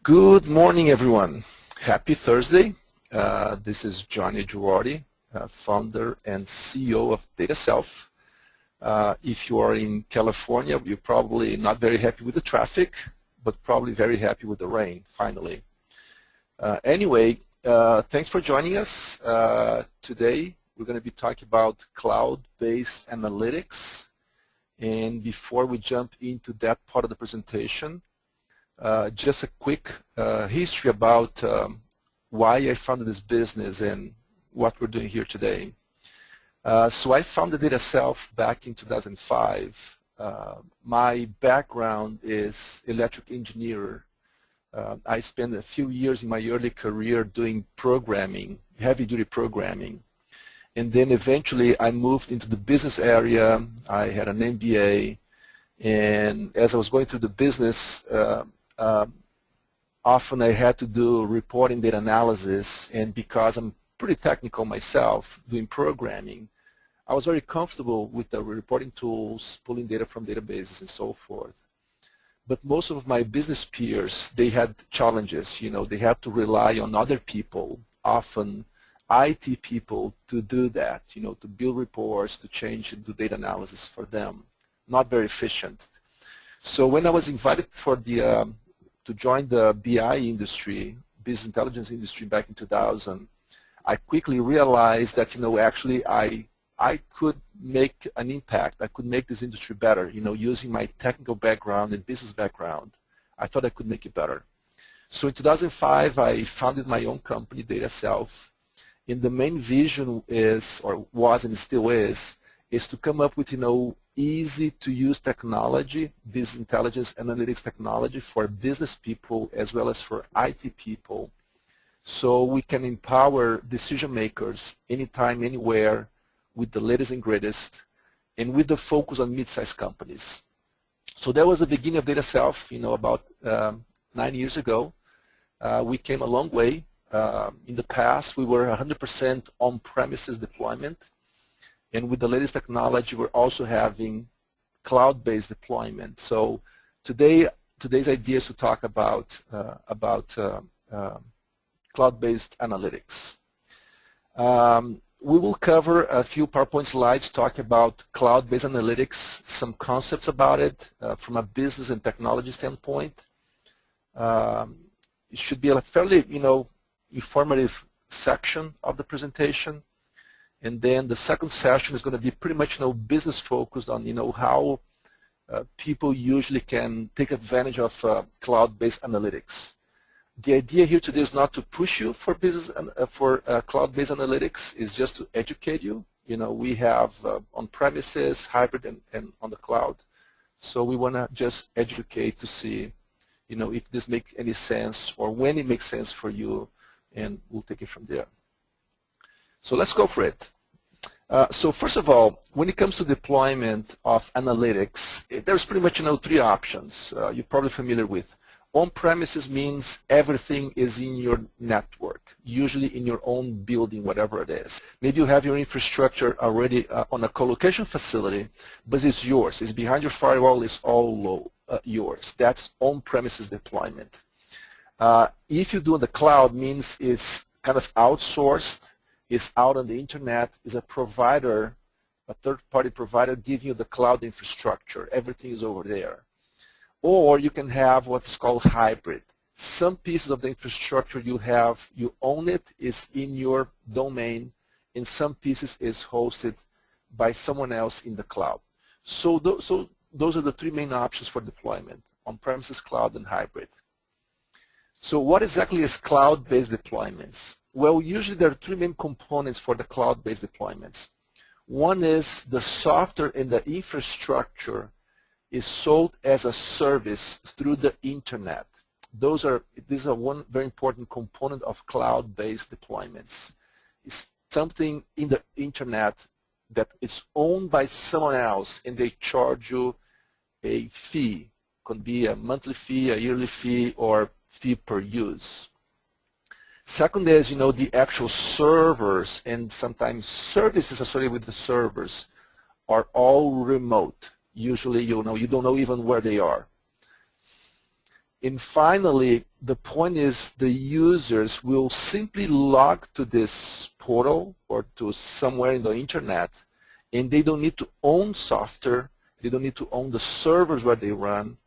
Good morning, everyone. Happy Thursday. This is Johnny Girardi, founder and CEO of DataSelf. If you are in California, you're probably not very happy with the traffic, but probably very happy with the rain, finally. Anyway, thanks for joining us. Today, we're going to be talking about cloud-based analytics. And before we jump into that part of the presentation, just a quick history about why I founded this business and what we're doing here today. So I founded DataSelf back in 2005. My background is electric engineer. I spent a few years in my early career doing programming, heavy-duty programming. And then eventually I moved into the business area. I had an MBA. And as I was going through the business, often I had to do reporting, data analysis, and because I'm pretty technical myself doing programming, I was very comfortable with the reporting tools, pulling data from databases and so forth. But most of my business peers, they had challenges. They had to rely on other people, often IT people, to do that, to build reports, to change and do data analysis for them. Not very efficient. So when I was invited for to join the BI industry, business intelligence industry back in 2000, I quickly realized that, actually I could make an impact. I could make this industry better, using my technical background and business background. I thought I could make it better. So in 2005, I founded my own company, DataSelf. And the main vision is, or was and still is to come up with, easy to use technology, business intelligence analytics technology for business people as well as for IT people, so we can empower decision makers anytime, anywhere with the latest and greatest, and with the focus on mid-sized companies. So that was the beginning of DataSelf, about 9 years ago. We came a long way. In the past, we were 100% on-premises deployment. And with the latest technology, we're also having cloud-based deployment. So today's idea is to talk about cloud-based analytics. We will cover a few PowerPoint slides talking about cloud-based analytics, some concepts about it from a business and technology standpoint. It should be a fairly, informative section of the presentation. And then the second session is going to be pretty much business focused on how people usually can take advantage of cloud-based analytics. The idea here today is not to push you for business for cloud-based analytics. It's just to educate you. We have on-premises, hybrid, and on the cloud. So we want to just educate to see if this makes any sense or when it makes sense for you, and we'll take it from there. So let's go for it. So first of all, when it comes to deployment of analytics, there's pretty much three options you're probably familiar with. On-premises means everything is in your network, usually in your own building, whatever it is. Maybe you have your infrastructure already on a co-location facility, but it's yours. It's behind your firewall. It's all yours. That's on-premises deployment. If you do the cloud, means it's kind of outsourced, it's out on the internet, is a provider, a third-party provider giving you the cloud infrastructure. Everything is over there. Or you can have what's called hybrid. Some pieces of the infrastructure you own it, is in your domain, and some pieces is hosted by someone else in the cloud. So those are the three main options for deployment: on-premises, cloud, and hybrid. So what exactly is cloud-based deployments? Well, usually there are three main components for the cloud-based deployments. One is the software and the infrastructure is sold as a service through the internet. This is one very important component of cloud-based deployments. It's something in the internet that is owned by someone else, and they charge you a fee. It could be a monthly fee, a yearly fee, or fee per use. Second is, the actual servers and sometimes services associated with the servers are all remote. Usually, you don't know even where they are. And finally, the point is the users will simply log to this portal or to somewhere in the internet, and they don't need to own software, they don't need to own the servers where they run,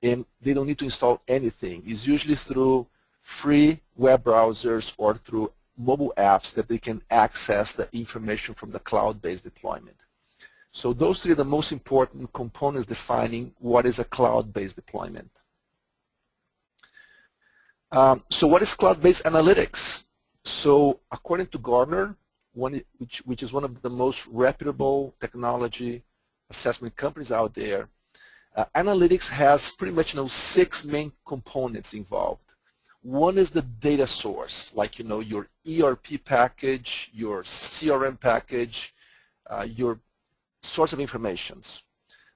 and they don't need to install anything. It's usually through free web browsers or through mobile apps that they can access the information from the cloud-based deployment. So those three are the most important components defining what is a cloud-based deployment. So what is cloud-based analytics? So according to Gartner, which is one of the most reputable technology assessment companies out there, analytics has pretty much 6 main components involved. One is the data source, like your ERP package, your CRM package, your source of informations.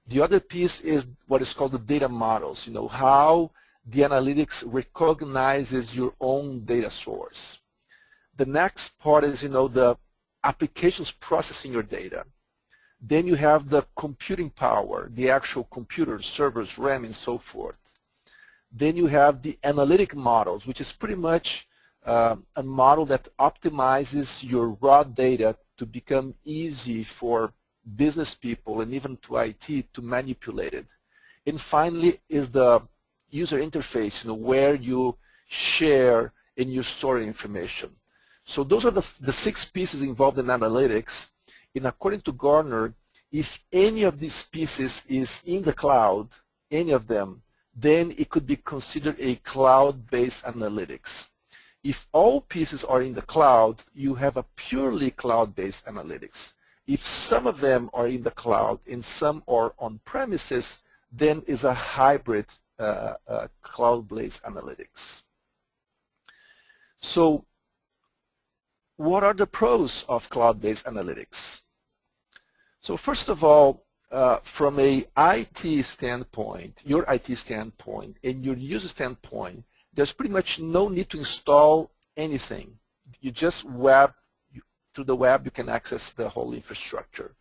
The other piece is what is called the data models, how the analytics recognizes your own data source. The next part is the applications processing your data. Then you have the computing power, the actual computers, servers, RAM, and so forth. Then you have the analytic models, which is pretty much a model that optimizes your raw data to become easy for business people and even to IT to manipulate it. And finally is the user interface, where you share and you store information. So those are the 6 pieces involved in analytics. And according to Gartner, if any of these pieces is in the cloud, any of them, then it could be considered a cloud-based analytics. If all pieces are in the cloud, you have a purely cloud-based analytics. If some of them are in the cloud and some are on premises, then is a hybrid cloud-based analytics. So what are the pros of cloud-based analytics? So first of all, from a IT standpoint, your IT standpoint, and your user standpoint, there's pretty much no need to install anything. You just through the web, you can access the whole infrastructure.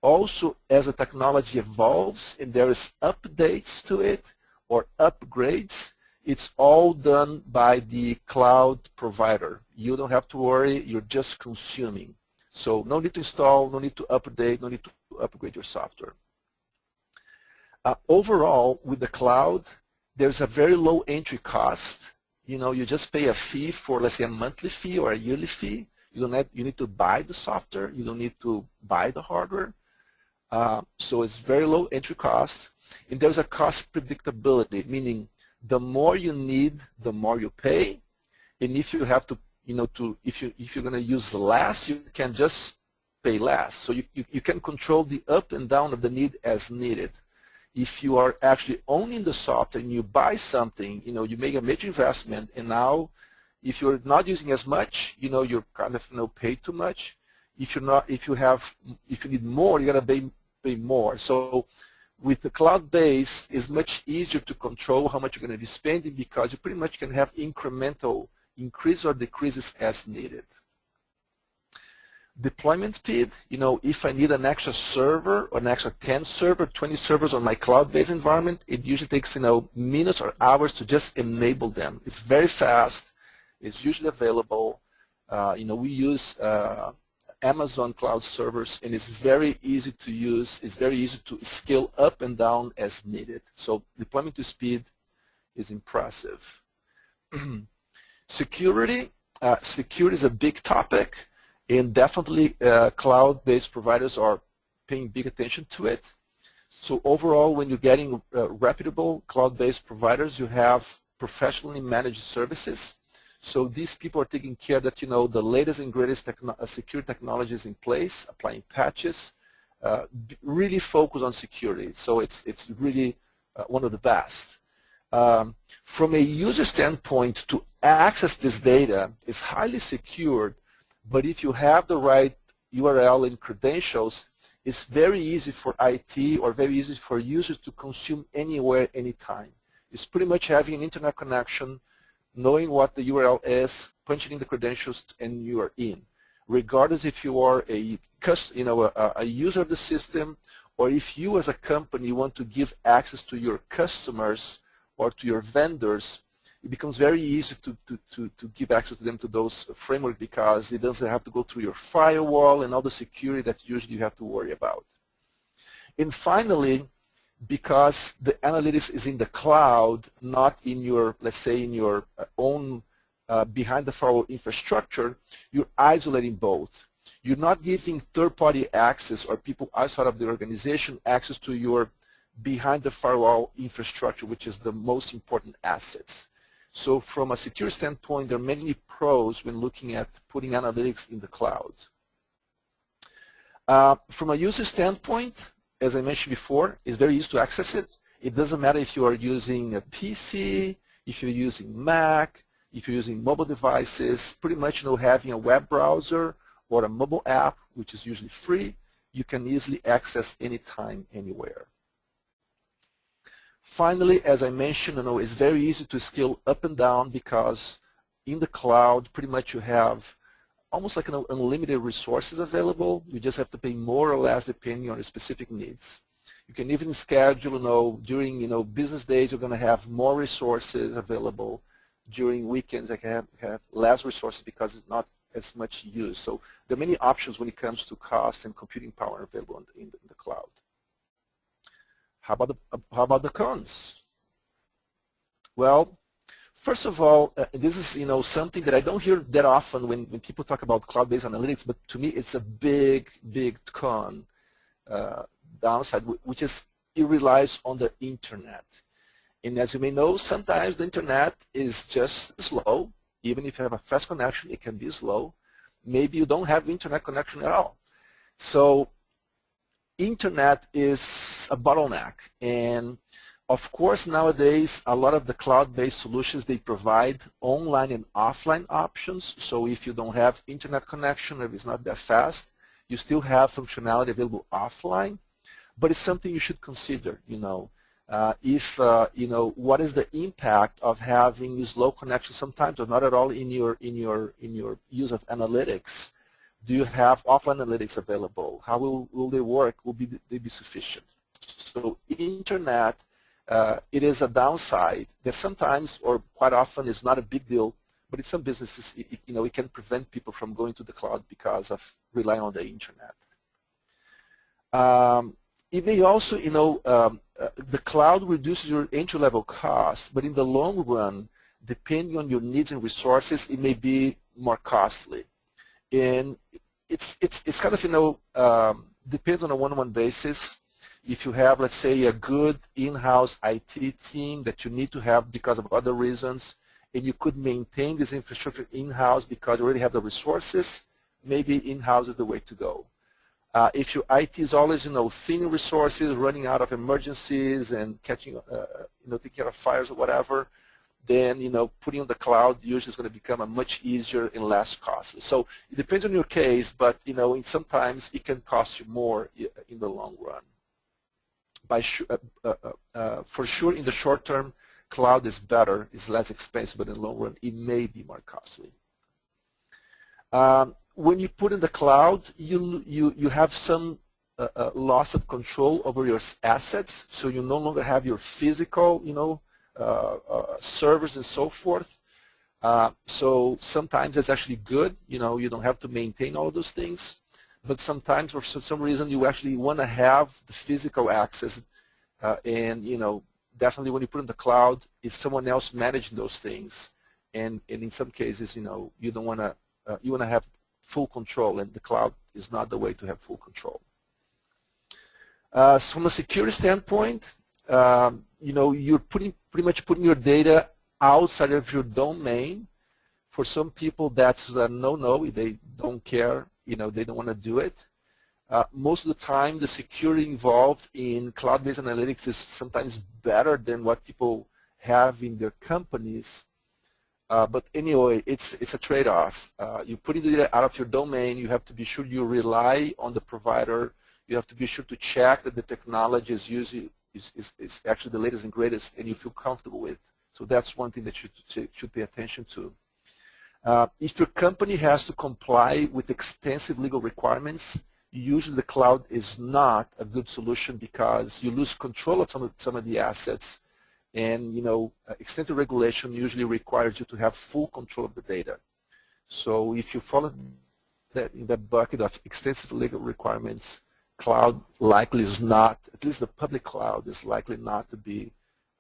Also, as the technology evolves and there is updates to it or upgrades, it's all done by the cloud provider. You don't have to worry, you're just consuming. So no need to install, no need to update, no need to upgrade your software. Overall, with the cloud, there's a very low entry cost. You just pay a fee for, let's say, a monthly fee or a yearly fee. You need to buy the software. You don't need to buy the hardware. So it's very low entry cost. And there's a cost predictability, meaning the more you need, the more you pay. And if you have to, if you're going to use less, you can just pay less. So you can control the up and down of the need as needed. If you are actually owning the software and you buy something, you make a major investment, and now if you're not using as much, you're kind of pay too much. If you need more, you gotta pay more. So with the cloud base, it's much easier to control how much you're going to be spending because you pretty much can have incremental increase or decreases as needed. Deployment speed, if I need an extra server or an extra 10 servers, 20 servers on my cloud-based environment, it usually takes minutes or hours to just enable them. It's very fast. It's usually available. We use Amazon cloud servers, and it's very easy to use. It's very easy to scale up and down as needed. So deployment to speed is impressive. Security. Security is a big topic. And definitely cloud-based providers are paying big attention to it. So overall, when you're getting reputable cloud-based providers, you have professionally managed services. So these people are taking care that the latest and greatest security technology is in place, applying patches, really focus on security. So it's really one of the best. From a user standpoint, to access this data is highly secured. But if you have the right URL and credentials, it's very easy for IT or very easy for users to consume anywhere, anytime. It's pretty much having an internet connection, knowing what the URL is, punching in the credentials, and you are in. Regardless if you are a user of the system, or if you as a company want to give access to your customers or to your vendors, it becomes very easy to give access to them to those frameworks because it doesn't have to go through your firewall and all the security that usually you have to worry about. And finally, because the analytics is in the cloud, not in your, let's say, in your own behind the firewall infrastructure, you're isolating both. You're not giving third-party access or people outside of the organization access to your behind the firewall infrastructure, which is the most important assets. So from a security standpoint, there are many pros when looking at putting analytics in the cloud. From a user standpoint, as I mentioned before, it's very easy to access it. It doesn't matter if you are using a PC, if you're using Mac, if you're using mobile devices, pretty much having a web browser or a mobile app, which is usually free, you can easily access anytime, anywhere. Finally, as I mentioned, it's very easy to scale up and down because in the cloud, pretty much you have almost like unlimited resources available. You just have to pay more or less depending on your specific needs. You can even schedule, during business days, you're going to have more resources available. During weekends, I can have less resources because it's not as much used. So there are many options when it comes to cost and computing power available in the cloud. How about the cons? Well, first of all, this is something that I don't hear that often when people talk about cloud-based analytics, but to me it's a big con downside, which is it relies on the internet. And as you may know, sometimes the internet is just slow. Even if you have a fast connection, it can be slow. Maybe you don't have internet connection at all. So internet is a bottleneck. And of course, nowadays, a lot of the cloud-based solutions, they provide online and offline options. So if you don't have internet connection, if it's not that fast, you still have functionality available offline. But it's something you should consider, what is the impact of having slow connection sometimes or not at all in your use of analytics? Do you have offline analytics available? How will they work? Will they be sufficient? So internet, it is a downside that sometimes or quite often is not a big deal, but in some businesses, it can prevent people from going to the cloud because of relying on the internet. It may also, the cloud reduces your entry-level cost, but in the long run, depending on your needs and resources, it may be more costly. And it's kind of, depends on a one-on-one basis. If you have, let's say, a good in-house IT team that you need to have because of other reasons, and you could maintain this infrastructure in-house because you already have the resources, maybe in-house is the way to go. If your IT is always, thin resources, running out of emergencies and catching, taking care of fires or whatever, then, putting on the cloud usually is going to become a much easier and less costly. So it depends on your case, but, sometimes it can cost you more in the long run. For sure, in the short term, cloud is better, it's less expensive, but in the long run, it may be more costly. When you put in the cloud, you have some loss of control over your assets, so you no longer have your physical, servers and so forth. So sometimes it's actually good, you don't have to maintain all of those things, but sometimes for some reason you actually want to have the physical access, and definitely when you put in the cloud, it's someone else managing those things, and in some cases, you don't want to, you want to have full control, and the cloud is not the way to have full control. So from a security standpoint, you're pretty much putting your data outside of your domain. For some people, that's a no-no. They don't care. They don't want to do it. Most of the time, the security involved in cloud-based analytics is sometimes better than what people have in their companies. But anyway, it's a trade-off. You're putting the data out of your domain. You have to be sure you rely on the provider. You have to be sure to check that the technology is actually the latest and greatest, and you feel comfortable with. So that's one thing that you should pay attention to. If your company has to comply with extensive legal requirements, usually the cloud is not a good solution because you lose control of some of the assets, And extensive regulation usually requires you to have full control of the data. So if you follow that in that bucket of extensive legal requirements, cloud likely is not, at least the public cloud is likely not to be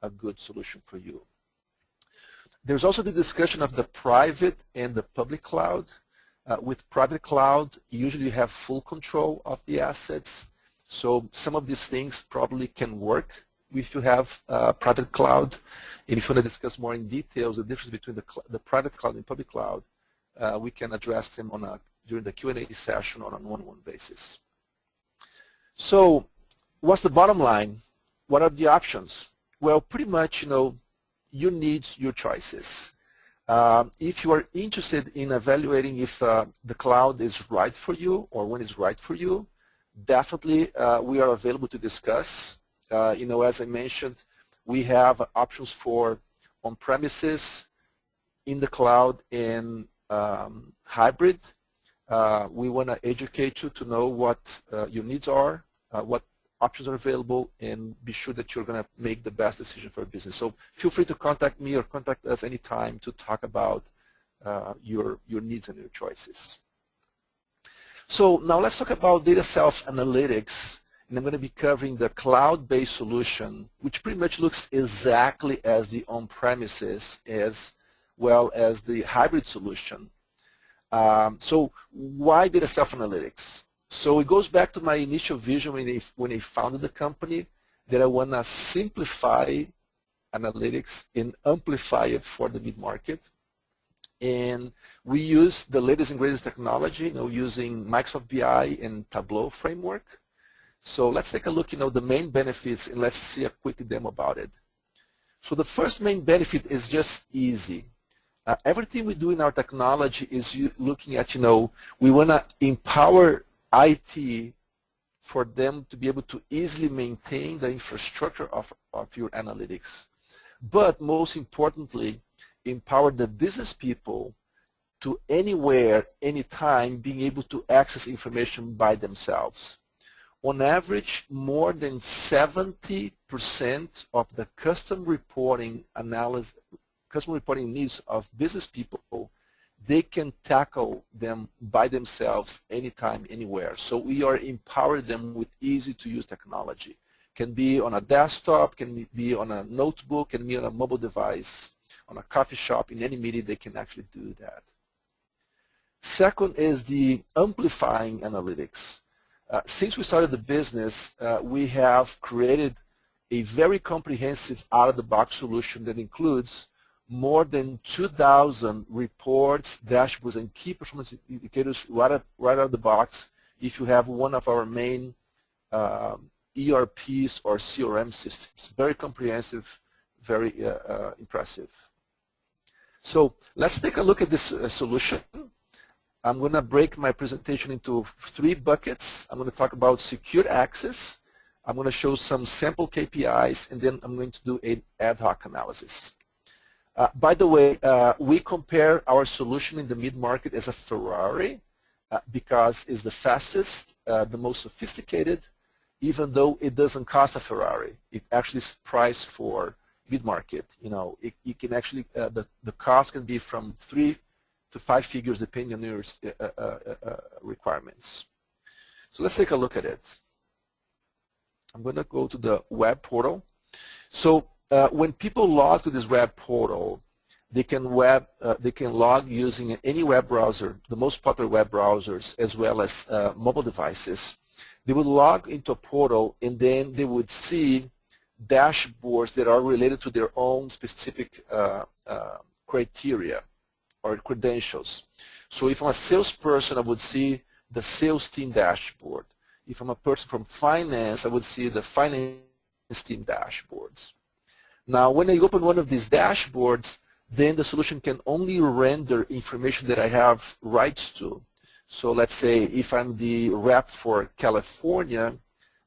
a good solution for you. There's also the discussion of the private and the public cloud. With private cloud, usually you have full control of the assets. So some of these things probably can work if you have private cloud. And if you want to discuss more in details the difference between the private cloud and public cloud, we can address them during the Q&A session on a one-on-one basis. So what's the bottom line? What are the options? Well, pretty much, your needs, your choices. If you are interested in evaluating if the cloud is right for you or when it's right for you, definitely we are available to discuss. As I mentioned, we have options for on-premises, in the cloud, and hybrid. We want to educate you to know what your needs are, what options are available, and be sure that you're going to make the best decision for your business. So feel free to contact me or contact us anytime to talk about your needs and your choices. So now let's talk about DataSelf Analytics, and I'm going to be covering the cloud-based solution, which pretty much looks exactly as the on-premises as well as the hybrid solution. So why DataSelf Analytics? So it goes back to my initial vision when I founded the company, that I want to simplify analytics and amplify it for the mid-market. And we use the latest and greatest technology, using Microsoft BI and Tableau framework. So let's take a look, the main benefits, and let's see a quick demo about it. So the first main benefit is just easy. Everything we do in our technology is looking at, we want to empower IT for them to be able to easily maintain the infrastructure of your analytics. But most importantly, empower the business people to anywhere, anytime, being able to access information by themselves. On average, more than 70% of the custom reporting needs of business people, they can tackle them by themselves anytime, anywhere. So we are empowering them with easy-to-use technology. Can be on a desktop, can be on a notebook, can be on a mobile device, on a coffee shop, in any meeting they can actually do that. Second is the amplifying analytics. Since we started the business, we have created a very comprehensive out-of-the-box solution that includes more than 2,000 reports, dashboards, and key performance indicators right out of the box if you have one of our main ERPs or CRM systems. Very comprehensive, very impressive. So let's take a look at this solution. I'm going to break my presentation into 3 buckets. I'm going to talk about secure access. I'm going to show some sample KPIs, and then I'm going to do an ad hoc analysis. By the way, we compare our solution in the mid-market as a Ferrari because it's the fastest, the most sophisticated, even though it doesn't cost a Ferrari. It actually is priced for mid-market. It can actually, the cost can be from 3 to 5 figures depending on your requirements. So let's take a look at it. I'm going to go to the web portal. So when people log to this web portal, they can log using any web browser, the most popular web browsers, as well as mobile devices. They would log into a portal, and then they would see dashboards that are related to their own specific criteria or credentials. So if I'm a salesperson, I would see the sales team dashboard. If I'm a person from finance, I would see the finance team dashboards. Now, when I open one of these dashboards, then the solution can only render information that I have rights to. So let's say if I'm the rep for California,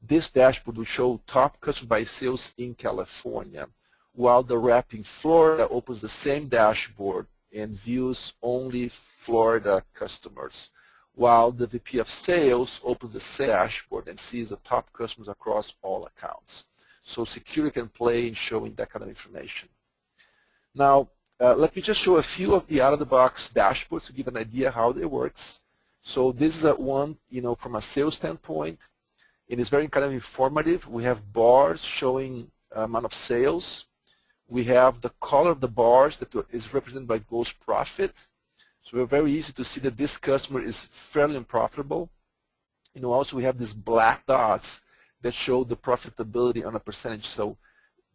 this dashboard will show top customer by sales in California, while the rep in Florida opens the same dashboard and views only Florida customers, while the VP of sales opens the same dashboard and sees the top customers across all accounts. So security can play in showing that kind of information. Now, let me just show a few of the out-of-the-box dashboards to give an idea how they works. So this is one, from a sales standpoint. It is very kind of informative. We have bars showing amount of sales. We have the color of the bars that is represented by gross profit. So we're very easy to see that this customer is fairly unprofitable. Also we have these black dots that show the profitability on a percentage. So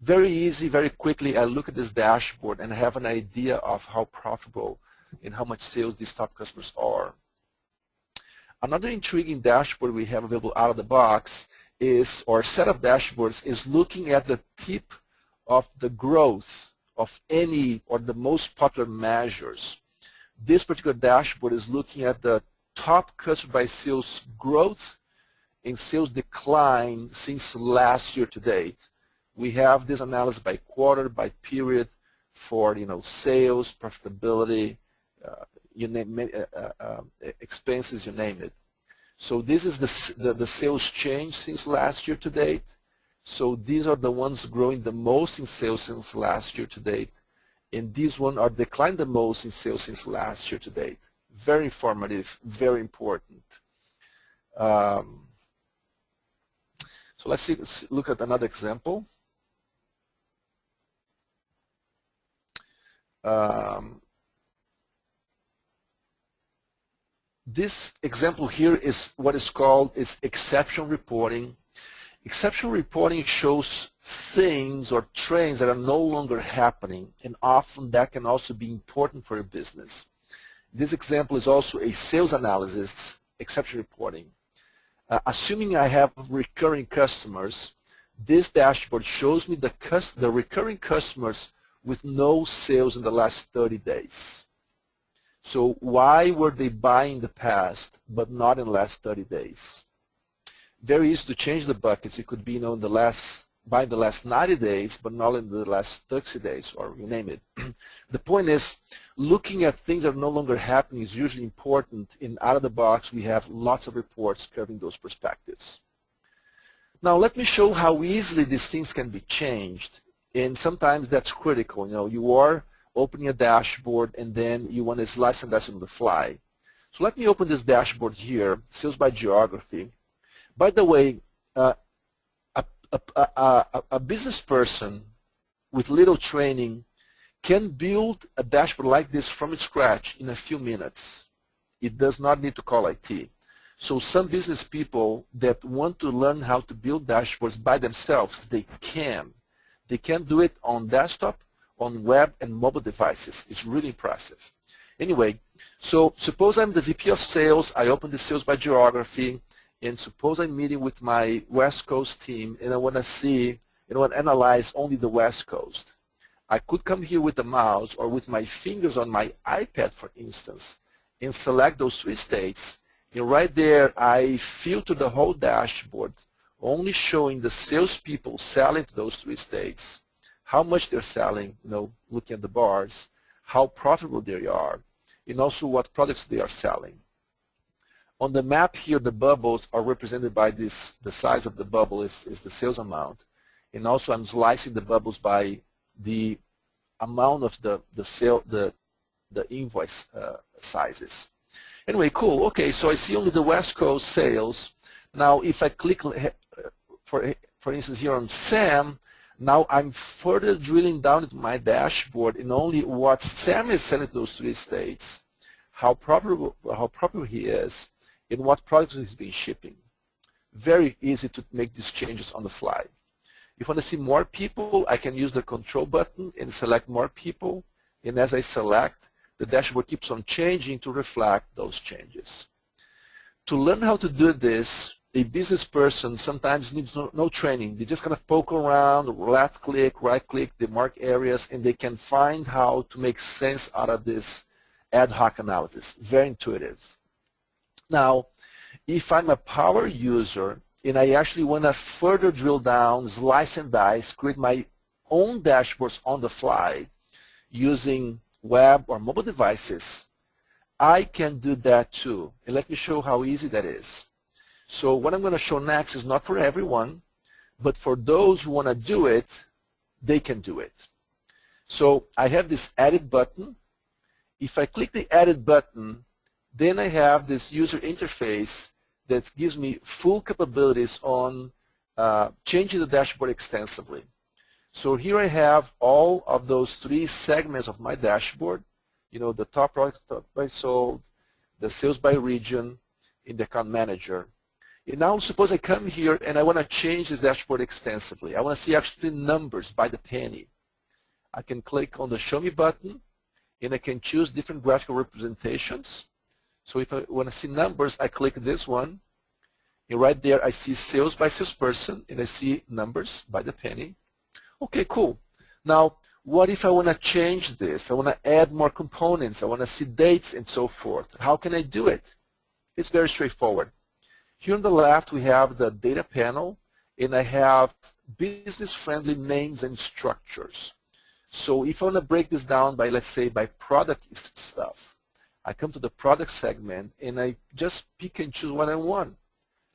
very easy, very quickly, I look at this dashboard and have an idea of how profitable and how much sales these top customers are. Another intriguing dashboard we have available out of the box is, or set of dashboards, is looking at the tip of the growth of any or the most popular measures. This particular dashboard is looking at the top customer by sales growth and sales decline since last year to date. We have this analysis by quarter, by period, for sales, profitability, expenses, you name it. So this is the sales change since last year to date. So these are the ones growing the most in sales since last year to date, and these ones are declining the most in sales since last year to date. Very informative, very important. So let's look at another example. This example here is what is called exception reporting. Exception reporting shows things or trends that are no longer happening, and often that can also be important for a business. This example is also a sales analysis, exception reporting. Assuming I have recurring customers, this dashboard shows me the recurring customers with no sales in the last 30 days. So why were they buying in the past but not in the last 30 days? Very easy to change the buckets. It could be in the last, buying the last 90 days but not in the last 30 days, or you name it. The point is, looking at things that are no longer happening is usually important. In out of the box, we have lots of reports covering those perspectives. Now let me show how easily these things can be changed. And sometimes that's critical. You are opening a dashboard and then you want to slice and dice on the fly. So let me open this dashboard here, sales by geography. By the way, a business person with little training can build a dashboard like this from scratch in a few minutes. It does not need to call IT. So some business people that want to learn how to build dashboards by themselves, they can. They can do it on desktop, on web, and mobile devices. It's really impressive. Anyway, so suppose I'm the VP of sales. I open the sales by geography, and suppose I'm meeting with my West Coast team, and I want to see, analyze only the West Coast. I could come here with the mouse or with my fingers on my iPad, for instance, and select those 3 states. And right there, I filter the whole dashboard, only showing the salespeople selling to those 3 states, how much they're selling, looking at the bars, how profitable they are, and also what products they are selling. On the map here, the bubbles are represented by this. The size of the bubble is the sales amount, and also I'm slicing the bubbles by the amount of the invoice sizes. Anyway, cool. Okay, so I see only the West Coast sales. Now, if I click, for instance, here on Sam, now I'm further drilling down into my dashboard in only what Sam is selling to those 3 states, how profitable he is, and what products he's been shipping. Very easy to make these changes on the fly. If I want to see more people, I can use the control button and select more people, and as I select, the dashboard keeps on changing to reflect those changes. To learn how to do this, a business person sometimes needs no training. They just kind of poke around, left click, right click, they mark areas, and they can find how to make sense out of this ad hoc analysis. Very intuitive. Now, if I'm a power user and I actually want to further drill down, slice and dice, create my own dashboards on the fly using web or mobile devices, I can do that too. And let me show how easy that is. So what I'm going to show next is not for everyone, But for those who want to do it, they can do it. So I have this edit button. If I click the edit button, then I have this user interface that gives me full capabilities on changing the dashboard extensively. So here I have all of those 3 segments of my dashboard, you know, the top products by sold, the sales by region, in the account manager. And now suppose I come here and I want to change this dashboard extensively. I want to see actually numbers by the penny. I can click on the Show Me button, and I can choose different graphical representations. So if I want to see numbers, I click this one, and right there I see sales by salesperson, and I see numbers by the penny. Okay, cool. Now, what if I want to change this? I want to add more components. I want to see dates and so forth. How can I do it? It's very straightforward. Here on the left, we have the data panel, and I have business-friendly names and structures. So if I want to break this down by, let's say, by product stuff, I come to the product segment, and I just pick and choose what I want.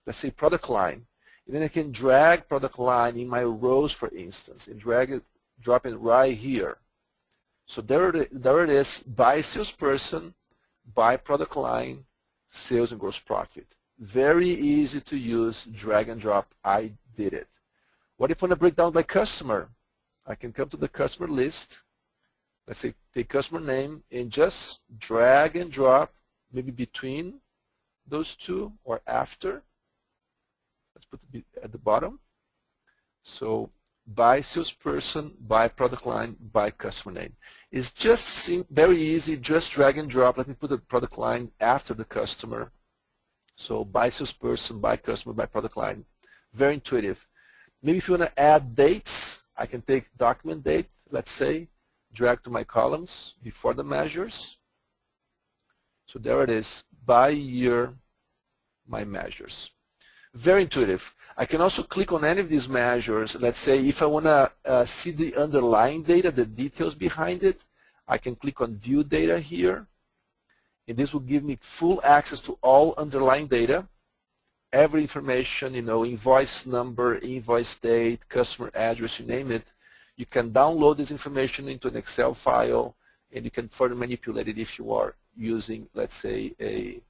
Let's say product line. And then I can drag product line in my rows, for instance, and drag it, drop it right here. So there it is, by salesperson, by product line, sales and gross profit. Very easy to use, drag and drop. I did it. What if I want to break down by customer? I can come to the customer list. Let's say take customer name and just drag and drop, maybe between those two or after. Let's put it at the bottom. So by salesperson, by product line, by customer name. It's just very easy, just drag and drop. Let me put the product line after the customer. So by salesperson, by customer, by product line. Very intuitive. Maybe if you want to add dates, I can take document date, let's say, drag to my columns before the measures. So there it is, by year, my measures. Very intuitive. I can also click on any of these measures. Let's say if I want to see the underlying data, the details behind it, I can click on View Data here. And this will give me full access to all underlying data, every information, you know, invoice number, invoice date, customer address, you name it. You can download this information into an Excel file, and you can further manipulate it if you are using, let's say, a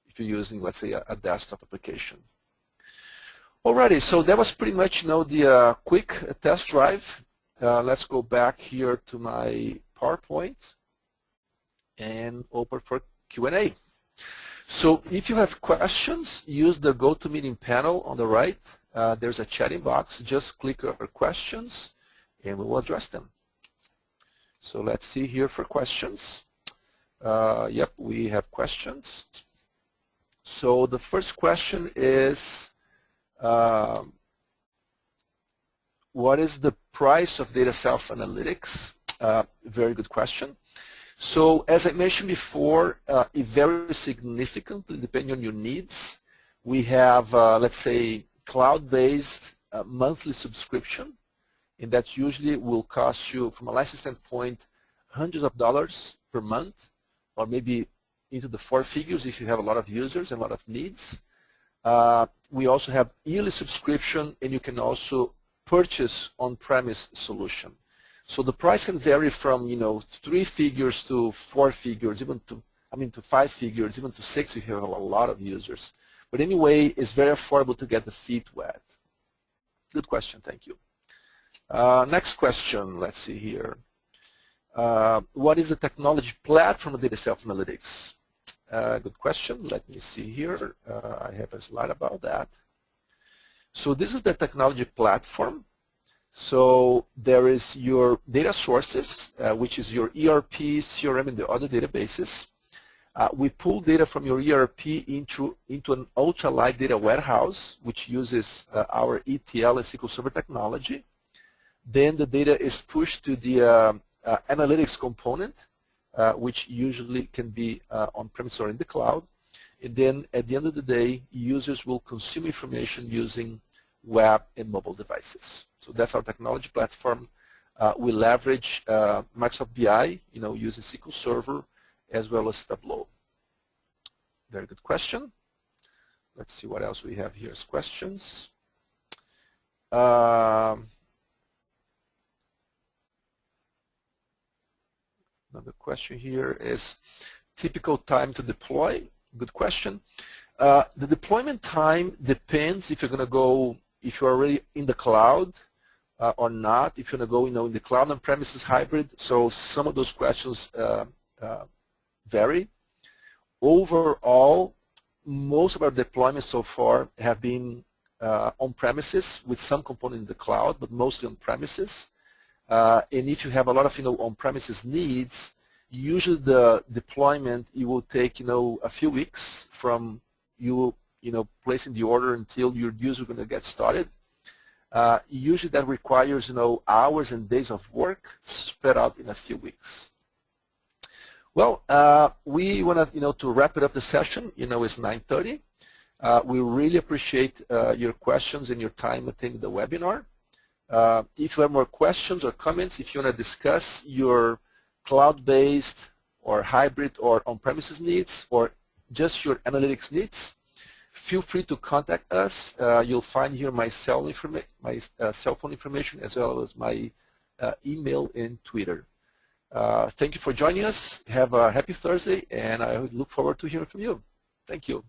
if you're using, let's say, a desktop application. Alrighty, so that was pretty much, you know, the quick test drive. Let's go back here to my PowerPoint and open for Q&A. So if you have questions, use the GoToMeeting panel on the right. There's a chatting box. Just click on questions, and we will address them. So let's see here for questions. Yep, we have questions. So the first question is, what is the price of DataSelf Analytics? Very good question. So as I mentioned before, it varies significantly depending on your needs. We have, let's say, cloud-based monthly subscription, and that usually will cost you, from a license standpoint, hundreds of dollars per month, or maybe into the 4 figures if you have a lot of users and a lot of needs. We also have yearly subscription, and you can also purchase on-premise solution. So the price can vary from, you know, 3 figures to 4 figures, even to, to 5 figures, even to 6 if you have a lot of users. But anyway, it's very affordable to get the feet wet. Good question, thank you. Next question, let's see here. What is the technology platform of DataSelf Analytics? Good question. Let me see here. I have a slide about that. So this is the technology platform. So there is your data sources, which is your ERP, CRM, and the other databases. We pull data from your ERP into an ultralight data warehouse, which uses our ETL and SQL Server technology. Then the data is pushed to the analytics component, which usually can be on-premise or in the cloud. And then at the end of the day, users will consume information using web and mobile devices. So that's our technology platform. We leverage Microsoft BI, using SQL Server as well as Tableau. Very good question. let's see what else we have here as questions. Another question here is typical time to deploy. Good question. The deployment time depends if you're going to go, if you're already in the cloud or not, if you're going to go in the cloud on premises hybrid. So some of those questions vary. Overall, most of our deployments so far have been on premises with some component in the cloud, but mostly on premises. And if you have a lot of on-premises needs, usually the deployment, it will take a few weeks from you placing the order until your user is going to get started. Usually that requires hours and days of work spread out in a few weeks. Well, we want to wrap it up the session. It's 9:30. We really appreciate your questions and your time attending the webinar. If you have more questions or comments, if you want to discuss your cloud-based or hybrid or on-premises needs or just your analytics needs, feel free to contact us. You'll find here my cell phone information as well as my email and Twitter. Thank you for joining us. Have a happy Thursday, and I look forward to hearing from you. Thank you.